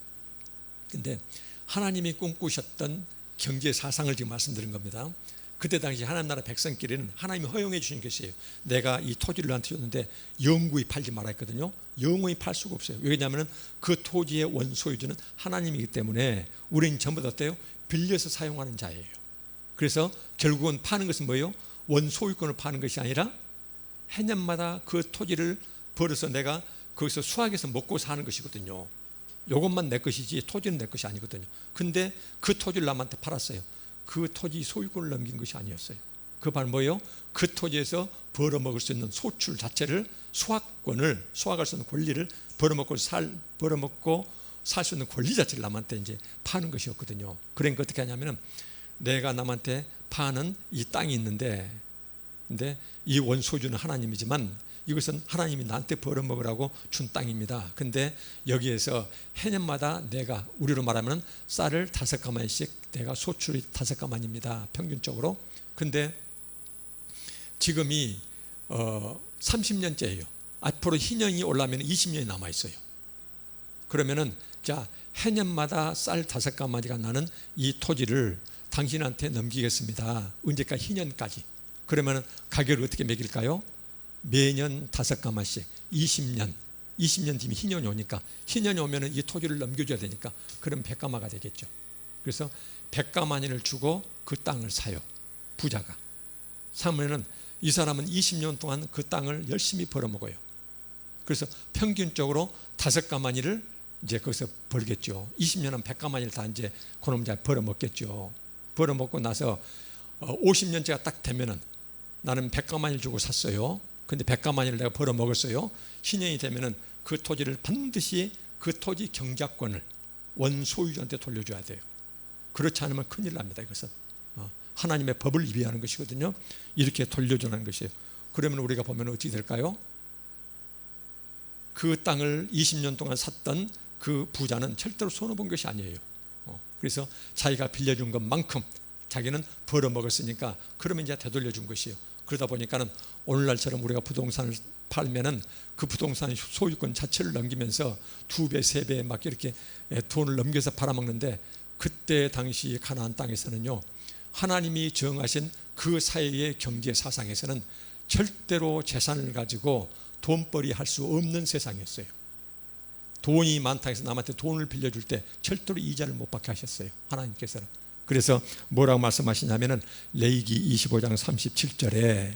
근데 하나님이 꿈꾸셨던 경제 사상을 지금 말씀드린 겁니다. 그때 당시 하나님 나라 백성끼리는 하나님이 허용해 주신 것이에요. 내가 이 토지를 너한테 줬는데 영구히 팔지 말아 했거든요. 영원히 팔 수가 없어요. 왜냐하면 그 토지의 원소유주는 하나님이기 때문에 우리는 전부 다 어때요? 빌려서 사용하는 자예요. 그래서 결국은 파는 것은 뭐예요? 원소유권을 파는 것이 아니라 해년마다 그 토지를 벌어서 내가 거기서 수확해서 먹고 사는 것이거든요. 이것만 내 것이지 토지는 내 것이 아니거든요. 근데 그 토지를 남한테 팔았어요. 그 토지 소유권을 넘긴 것이 아니었어요. 그 말 뭐예요? 그 토지에서 벌어먹을 수 있는 소출 자체를, 수확할 수 있는 권리를, 벌어먹고 살 수 있는 권리 자체를 남한테 이제 파는 것이었거든요. 그러니까 어떻게 하냐면은, 내가 남한테 파는 이 땅이 있는데, 근데 이 원소유는 하나님이지만 이것은 하나님이 나한테 벌어먹으라고 준 땅입니다. 근데 여기에서 해년마다 내가, 우리로 말하면 쌀을 5가마니씩 내가 소출이 5가마니입니다, 평균적으로. 근데 지금이 30년째예요. 앞으로 희년이 올라면 20년이 남아있어요. 그러면은, 자, 해년마다 쌀 5가마니가 나는 이 토지를 당신한테 넘기겠습니다. 언제까지? 희년까지. 그러면 가격을 어떻게 매길까요? 매년 5가마씩 20년 뒤면 희년이 오니까, 희년이 오면 이 토지를 넘겨줘야 되니까, 그럼 100가마가 되겠죠. 그래서 100가마니를 주고 그 땅을 사요. 부자가 사면은 이 사람은 20년 동안 그 땅을 열심히 벌어먹어요. 그래서 평균적으로 5가마니를 이제 거기서 벌겠죠. 20년은 100가마니를 다 이제 그놈 잘 벌어먹겠죠. 벌어먹고 나서 50년째가 딱 되면은, 나는 100가마니를 주고 샀어요. 근데 100가마니를 내가 벌어먹었어요. 희년이 되면은 그 토지를 반드시, 그 토지 경작권을 원소유주한테 돌려줘야 돼요. 그렇지 않으면 큰일 납니다. 이것은 하나님의 법을 위배하는 것이거든요. 이렇게 돌려주는 것이에요. 그러면 우리가 보면 어떻게 될까요? 그 땅을 20년 동안 샀던 그 부자는 절대로 손해본 것이 아니에요. 그래서 자기가 빌려준 것만큼 자기는 벌어먹었으니까, 그러면 이제 되돌려준 것이에요. 그러다 보니까는 오늘날처럼 우리가 부동산을 팔면은 그 부동산 소유권 자체를 넘기면서 2배, 3배 막 이렇게 돈을 넘겨서 팔아먹는데, 그때 당시 가나안 땅에서는요, 하나님이 정하신 그 사회의 경제 사상에서는 절대로 재산을 가지고 돈벌이 할 수 없는 세상이었어요. 돈이 많다 해서 남한테 돈을 빌려줄 때 절대로 이자를 못 받게 하셨어요, 하나님께서는. 그래서 뭐라고 말씀하시냐면은 레위기 25장 37절에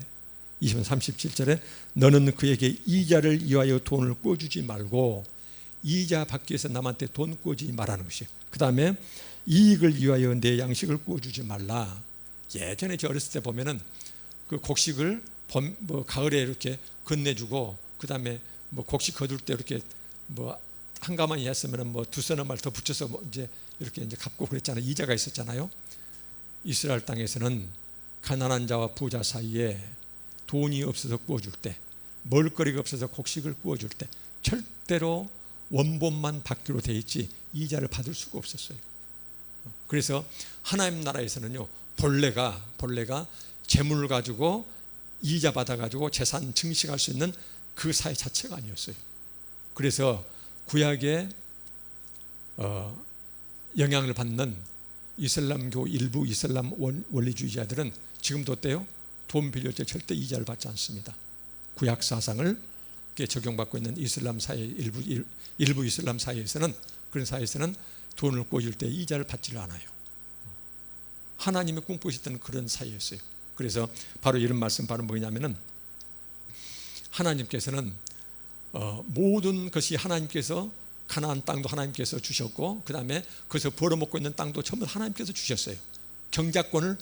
20편 37절에 너는 그에게 이자를 위하여 돈을 꿔주지 말고 이자 받기 위해서 남한테 돈 꿔주지 말라는 것이에요. 그 다음에 이익을 위하여 내 양식을 꿔주지 말라. 예전에 저 어렸을 때 보면은 그 곡식을 가을에 이렇게 건네주고 그 다음에 곡식 거둘 때 이렇게 한가마니 했으면은 두서너 말 더 붙여서 이제 이렇게 갚고 그랬잖아요. 이자가 있었잖아요. 이스라엘 땅에서는 가난한 자와 부자 사이에 돈이 없어서 구워줄 때, 먹을거리가 없어서 곡식을 구워줄 때 절대로 원본만 받기로 돼 있지 이자를 받을 수가 없었어요. 그래서 하나님 나라에서는요, 본래가 재물을 가지고 이자 받아가지고 재산 증식할 수 있는 그 사회 자체가 아니었어요. 그래서 구약의 영향을 받는 이슬람교 일부 이슬람 원리주의자들은 지금도 어때요? 돈 빌릴 때 절대 이자를 받지 않습니다. 구약 사상을 적용받고 있는 이슬람 사회 일부 이슬람 사회에서는, 그런 사회에서는 돈을 꿔줄 때 이자를 받지를 않아요. 하나님이 꿈꾸셨던 그런 사회였어요. 그래서 바로 이런 말씀 바로 뭐냐면은 하나님께서는 모든 것이 하나님께서 가나안 땅도 하나님께서 주셨고 그 다음에 거기서 벌어먹고 있는 땅도 전부 하나님께서 주셨어요. 경작권을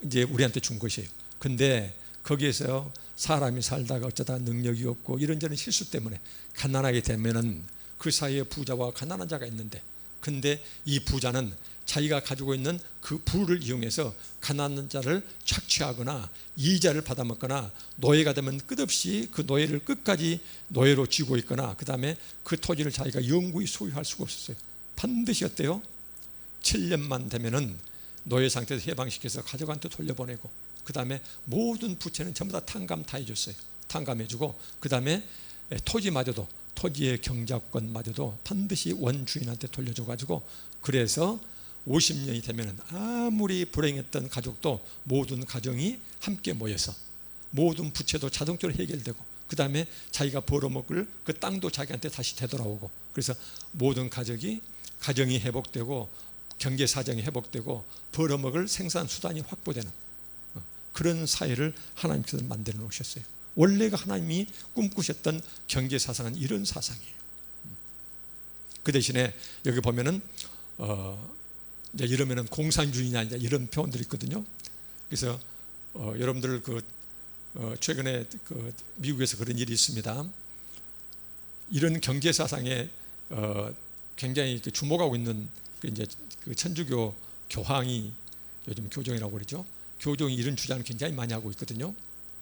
이제 우리한테 준 것이에요. 근데 거기에서 사람이 살다가 어쩌다 능력이 없고 이런저런 실수 때문에 가난하게 되면은 그 사이에 부자와 가난한 자가 있는데, 근데 이 부자는 자기가 가지고 있는 그 부를 이용해서 가난한 자를 착취하거나 이자를 받아먹거나 노예가 되면 끝없이 그 노예를 끝까지 노예로 쥐고 있거나 그 다음에 그 토지를 자기가 영구히 소유할 수가 없었어요. 반드시 어때요? 7년만 되면은 노예 상태에서 해방시켜서 가족한테 돌려보내고 그 다음에 모든 부채는 전부 다 탕감 다 해줬어요. 탕감해주고 그 다음에 토지마저도, 토지의 경작권마저도 반드시 원주인한테 돌려줘가지고, 그래서 50년이 되면 아무리 불행했던 가족도 모든 가정이 함께 모여서 모든 부채도 자동적으로 해결되고 그 다음에 자기가 벌어먹을 그 땅도 자기한테 다시 되돌아오고, 그래서 모든 가정이 회복되고 경제사정이 회복되고 벌어먹을 생산수단이 확보되는 그런 사회를 하나님께서 만들어 놓으셨어요. 원래가 하나님이 꿈꾸셨던 경제사상은 이런 사상이에요. 그 대신에 여기 보면은 이제 이러면은 공산주의냐 이제 이런 표현들이 있거든요. 그래서 여러분들 최근에 미국에서 그런 일이 있습니다. 이런 경제 사상에 굉장히 주목하고 있는 이제 천주교 교황이, 요즘 교정이라고 그러죠. 교정이 이런 주장을 굉장히 많이 하고 있거든요.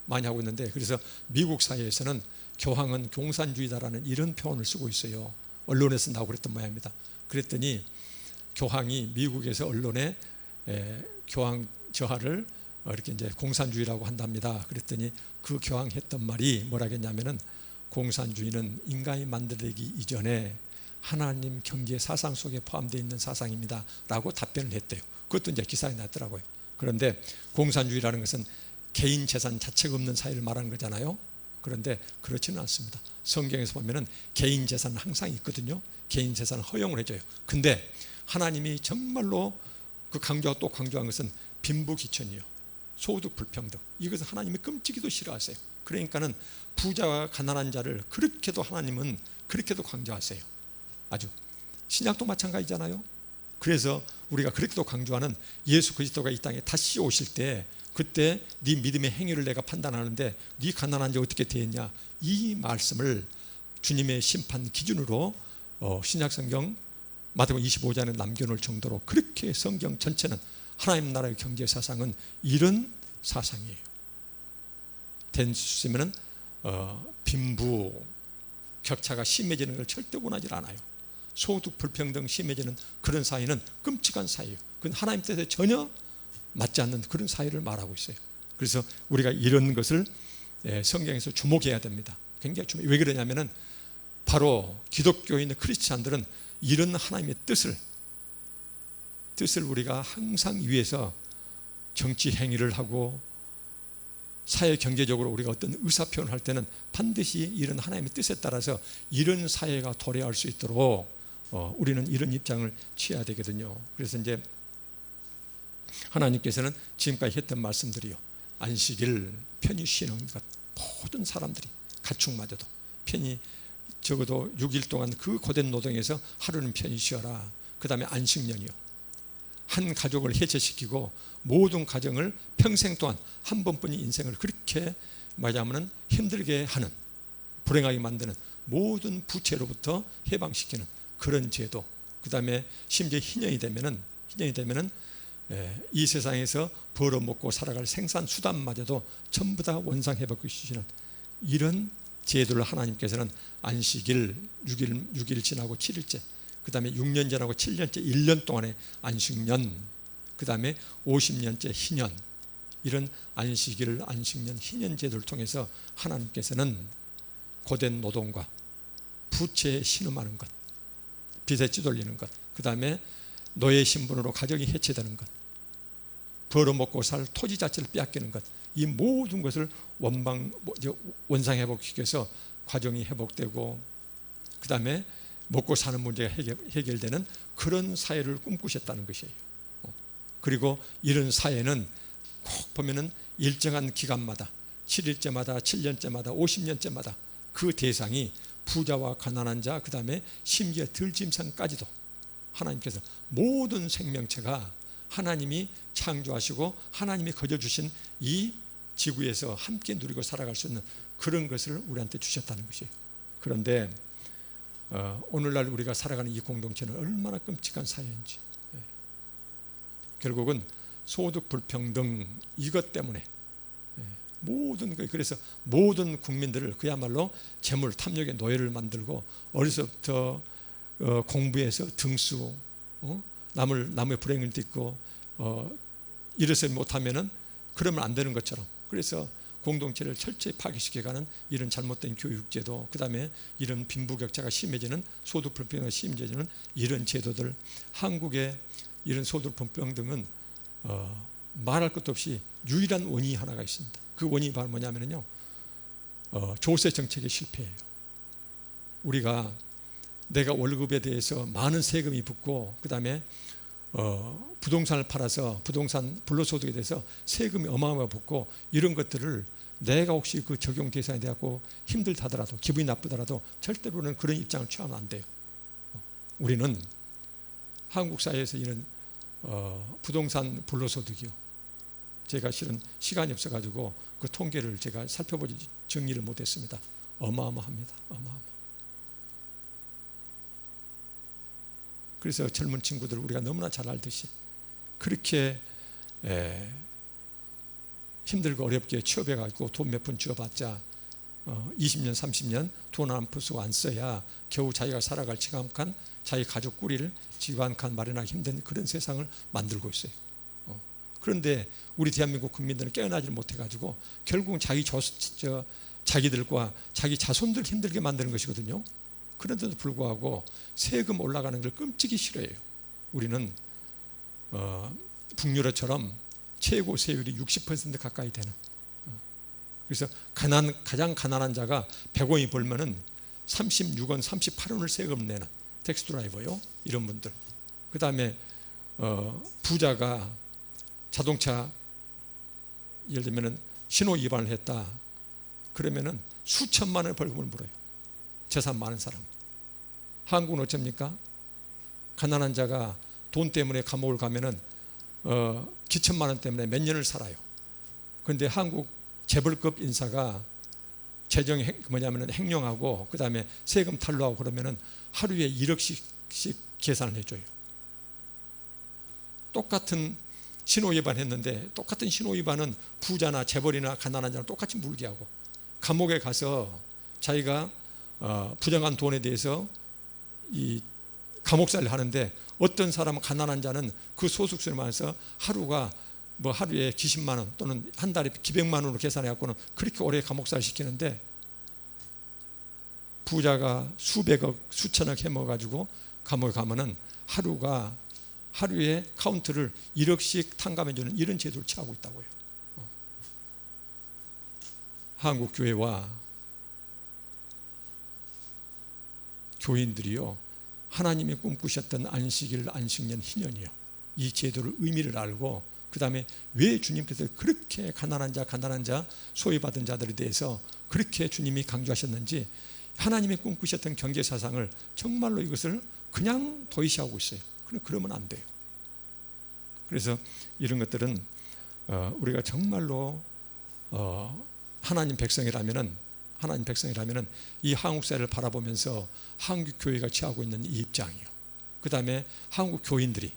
많이 하고 있는데, 그래서 미국 사회에서는 교황은 공산주의다라는 이런 표현을 쓰고 있어요. 언론에서 나오고 그랬던 모양입니다. 그랬더니 교황이 미국에서 언론에 교황 저하를 이렇게 이제 공산주의라고 한답니다. 그랬더니 그 교황 했던 말이 뭐라겠냐면은 공산주의는 인간이 만들기 이전에 하나님 경제 사상 속에 포함되어 있는 사상입니다 라고 답변을 했대요. 그것도 이제 기사에 났더라고요. 그런데 공산주의라는 것은 개인 재산 자체가 없는 사회를 말하는 거잖아요. 그런데 그렇지는 않습니다. 성경에서 보면은 개인 재산은 항상 있거든요. 개인 재산은 허용을 해줘요. 근데 하나님이 정말로 그 강조하고 또 강조한 것은 빈부귀천이요, 소득 불평등, 이것은 하나님이 끔찍이도 싫어하세요. 그러니까는 부자와 가난한 자를 그렇게도 하나님은 그렇게도 강조하세요. 아주 신약도 마찬가지잖아요. 그래서 우리가 그렇게도 강조하는 예수 그리스도가 이 땅에 다시 오실 때, 그때 네 믿음의 행위를 내가 판단하는데 네 가난한 자 어떻게 되었냐, 이 말씀을 주님의 심판 기준으로 신약성경 마태복음 25장에 남겨놓을 정도로 그렇게 성경 전체는 하나님 나라의 경제 사상은 이런 사상이에요. 됐으면은 빈부 격차가 심해지는 걸 절대 원하지 않아요. 소득 불평등 심해지는 그런 사회는 끔찍한 사회예요. 그건 하나님 뜻에 전혀 맞지 않는 그런 사회를 말하고 있어요. 그래서 우리가 이런 것을 성경에서 주목해야 됩니다. 굉장히 주목. 왜 그러냐면은 바로 기독교에 있는 크리스찬들은 이런 하나님의 뜻을 우리가 항상 위해서 정치 행위를 하고 사회 경제적으로 우리가 어떤 의사 표현을 할 때는 반드시 이런 하나님의 뜻에 따라서 이런 사회가 도래할 수 있도록 우리는 이런 입장을 취해야 되거든요. 그래서 이제 하나님께서는 지금까지 했던 말씀들이요, 안식일 편히 쉬는 것, 모든 사람들이 가축마저도 편히 적어도 6일 동안 그 고된 노동에서 하루는 편히 쉬어라. 그 다음에 안식년이요. 한 가족을 해체시키고 모든 가정을 평생 동안 한 번뿐인 인생을 그렇게 말하자면 힘들게 하는, 불행하게 만드는 모든 부채로부터 해방시키는 그런 제도. 그 다음에 심지어 희년이 되면은 이 세상에서 벌어먹고 살아갈 생산 수단마저도 전부 다 원상회복해 주시는 이런 제도를 하나님께서는 안식일 6일 지나고 7일째, 그 다음에 6년 지나고 7년째 1년 동안의 안식년, 그 다음에 50년째 희년, 이런 안식일, 안식년, 희년 제도를 통해서 하나님께서는 고된 노동과 부채에 신음하는 것, 빚에 찌돌리는 것, 그 다음에 노예 신분으로 가정이 해체되는 것, 벌어먹고 살 토지 자체를 빼앗기는 것, 이 모든 것을 원상회복시켜서 과정이 회복되고, 그 다음에 먹고 사는 문제가 해결되는 그런 사회를 꿈꾸셨다는 것이에요. 그리고 이런 사회는 꼭 보면은 일정한 기간마다 7일째마다 7년째마다 50년째마다 그 대상이 부자와 가난한 자, 그 다음에 심지어 들짐승까지도 하나님께서 모든 생명체가 하나님이 창조하시고 하나님이 거저주신 이 지구에서 함께 누리고 살아갈 수 있는 그런 것을 우리한테 주셨다는 것이에요. 그런데 오늘날 우리가 살아가는 이 공동체는 얼마나 끔찍한 사회인지, 결국은 소득 불평등 이것 때문에 그래서 모든 국민들을 그야말로 재물 탐욕의 노예를 만들고 어려서부터 공부해서 등수, 남의 불행을 딛고 이래서 못하면은 그러면 안 되는 것처럼, 그래서 공동체를 철저히 파괴시켜가는 이런 잘못된 교육제도, 그 다음에 이런 빈부격차가 심해지는 소득 불평등이 심해지는 이런 제도들, 한국의 이런 소득 불평등은 말할 것도 없이 유일한 원인이 하나가 있습니다. 그 원인이 바로 뭐냐면요, 조세 정책의 실패예요. 우리가 내가 월급에 대해서 많은 세금이 붙고, 그 다음에 부동산을 팔아서 부동산 불로소득에 대해서 세금이 어마어마하게 붙고, 이런 것들을 내가 혹시 그 적용 대상이 되었고 힘들다더라도, 기분이 나쁘더라도 절대로는 그런 입장을 취하면 안 돼요. 우리는 한국 사회에서 이런 부동산 불로소득이요, 제가 실은 시간이 없어가지고 그 통계를 제가 살펴보지 정리를 못했습니다. 어마어마합니다. 그래서 젊은 친구들 우리가 너무나 잘 알듯이 그렇게 힘들고 어렵게 취업해가지고 돈 몇 푼 쥐어봤자 20년 30년 돈 한 푼 안 써야 겨우 자기가 살아갈 지감칸, 자기 가족 꾸릴 지감칸 마련하기 힘든 그런 세상을 만들고 있어요. 그런데 우리 대한민국 국민들은 깨어나지 못해가지고 결국은 자기들과 자기 자손들 힘들게 만드는 것이거든요. 그런데도 불구하고 세금 올라가는 걸 끔찍이 싫어해요. 우리는 북유럽처럼 최고 세율이 60% 가까이 되는, 그래서 가장 가난한 자가 100원이 벌면은 36원, 38원을 세금 내는 텍스 드라이버요, 이런 분들. 그 다음에 부자가 자동차 예를 들면은 신호 위반을 했다 그러면은 수천만 원의 벌금을 물어요. 재산 많은 사람. 한국은 어쩝니까? 가난한 자가 돈 때문에 감옥을 가면은 기천만 원 때문에 몇 년을 살아요. 그런데 한국 재벌급 인사가 재정 횡령하고 그 다음에 세금 탈루하고 그러면은 하루에 1억씩 계산을 해줘요. 똑같은 신호 위반했는데 똑같은 신호 위반은 부자나 재벌이나 가난한 자는 똑같이 물게 하고, 감옥에 가서 자기가 부정한 돈에 대해서 이 감옥살이를 하는데, 어떤 사람은 가난한 자는 그 소득세를 말해서 하루가 하루에 기십만 원 또는 한 달에 기백만 원으로 계산해 갖고는 그렇게 오래 감옥살 시키는데, 부자가 수백억 수천억 해먹어 가지고 감옥에 가면은 하루에 카운트를 1억씩 탕감해 주는 이런 제도를 취하고 있다고요. 한국 교회와 교인들이요, 하나님이 꿈꾸셨던 안식일, 안식년, 희년이요, 이 제도를 의미를 알고 그 다음에 왜 주님께서 그렇게 가난한 자, 소외받은 자들에 대해서 그렇게 주님이 강조하셨는지, 하나님이 꿈꾸셨던 경제사상을 정말로 이것을 그냥 도외시하고 있어요. 그러면 안 돼요. 그래서 이런 것들은 우리가 정말로 하나님 백성이라면은 이 한국 사회를 바라보면서 한국 교회가 취하고 있는 이 입장이요, 그 다음에 한국 교인들이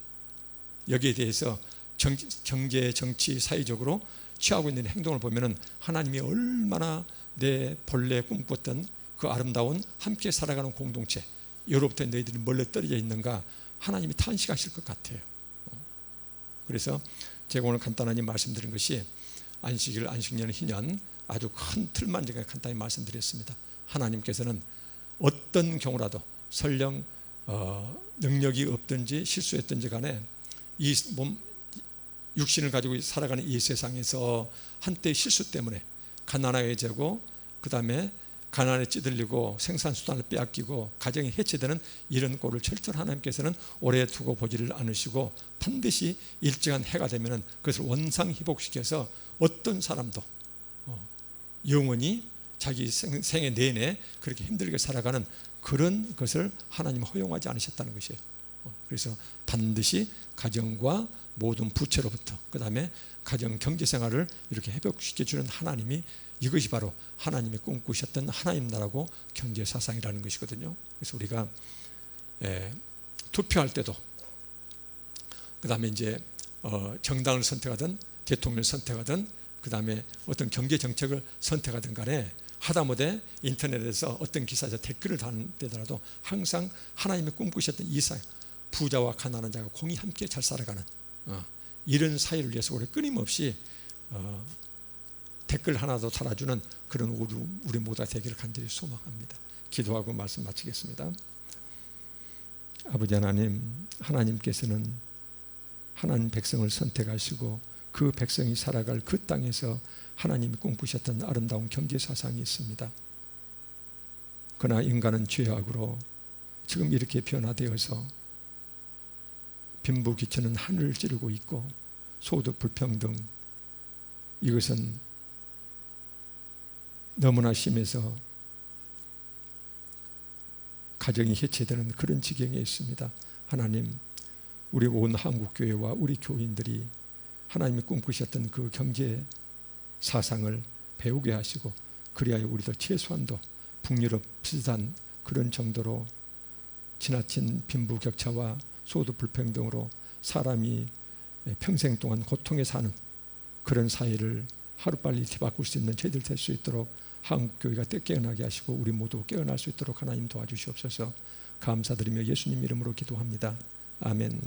여기에 대해서 경제, 정치, 사회적으로 취하고 있는 행동을 보면은 하나님이 얼마나 내 본래 꿈꿨던 그 아름다운 함께 살아가는 공동체, 여로부터 너희들이 멀리 떨어져 있는가 하나님이 탄식하실 것 같아요. 그래서 제가 오늘 간단하게 말씀드린 것이 안식일, 안식년, 희년 아주 큰 틀만 제가 간단히 말씀드렸습니다. 하나님께서는 어떤 경우라도 설령 능력이 없든지 실수했든지 간에 이 몸, 육신을 가지고 살아가는 이 세상에서 한때 실수 때문에 가난해지고, 그 다음에 가난에 찌들리고 생산수단을 빼앗기고 가정이 해체되는 이런 꼴을 철저히 하나님께서는 오래 두고 보지를 않으시고, 반드시 일정한 해가 되면 그것을 원상회복시켜서 어떤 사람도 영원히 자기 생애 내내 그렇게 힘들게 살아가는 그런 것을 하나님은 허용하지 않으셨다는 것이에요. 그래서 반드시 가정과 모든 부채로부터, 그 다음에 가정 경제생활을 이렇게 회복시켜주는 하나님이, 이것이 바로 하나님이 꿈꾸셨던 하나님 나라고 경제사상이라는 것이거든요. 그래서 우리가 투표할 때도, 그 다음에 이제 정당을 선택하든 대통령을 선택하든 그 다음에 어떤 경제정책을 선택하든 간에 하다못해 인터넷에서 어떤 기사에서 댓글을 다는데더라도 항상 하나님이 꿈꾸셨던 이 사회, 부자와 가난한 자가 공히 함께 잘 살아가는 이런 사회를 위해서 우리 끊임없이 댓글 하나도 달아주는 그런 우리 모두가 되기를 간절히 소망합니다. 기도하고 말씀 마치겠습니다. 아버지 하나님, 하나님께서는 하나님 백성을 선택하시고 그 백성이 살아갈 그 땅에서 하나님이 꿈꾸셨던 아름다운 경제사상이 있습니다. 그러나 인간은 죄악으로 지금 이렇게 변화되어서 빈부귀천은 하늘을 찌르고 있고, 소득 불평등, 이것은 너무나 심해서 가정이 해체되는 그런 지경에 있습니다. 하나님, 우리 온 한국교회와 우리 교인들이 하나님이 꿈꾸셨던 그 경제 사상을 배우게 하시고, 그리하여 우리도 최소한도 북유럽 비슷한 그런 정도로 지나친 빈부격차와 소득 불평등으로 사람이 평생 동안 고통에 사는 그런 사회를 하루빨리 뒤바꿀 수 있는 저희들 될 수 있도록 한국교회가 깨어나게 하시고 우리 모두 깨어날 수 있도록 하나님 도와주시옵소서. 감사드리며 예수님 이름으로 기도합니다. 아멘.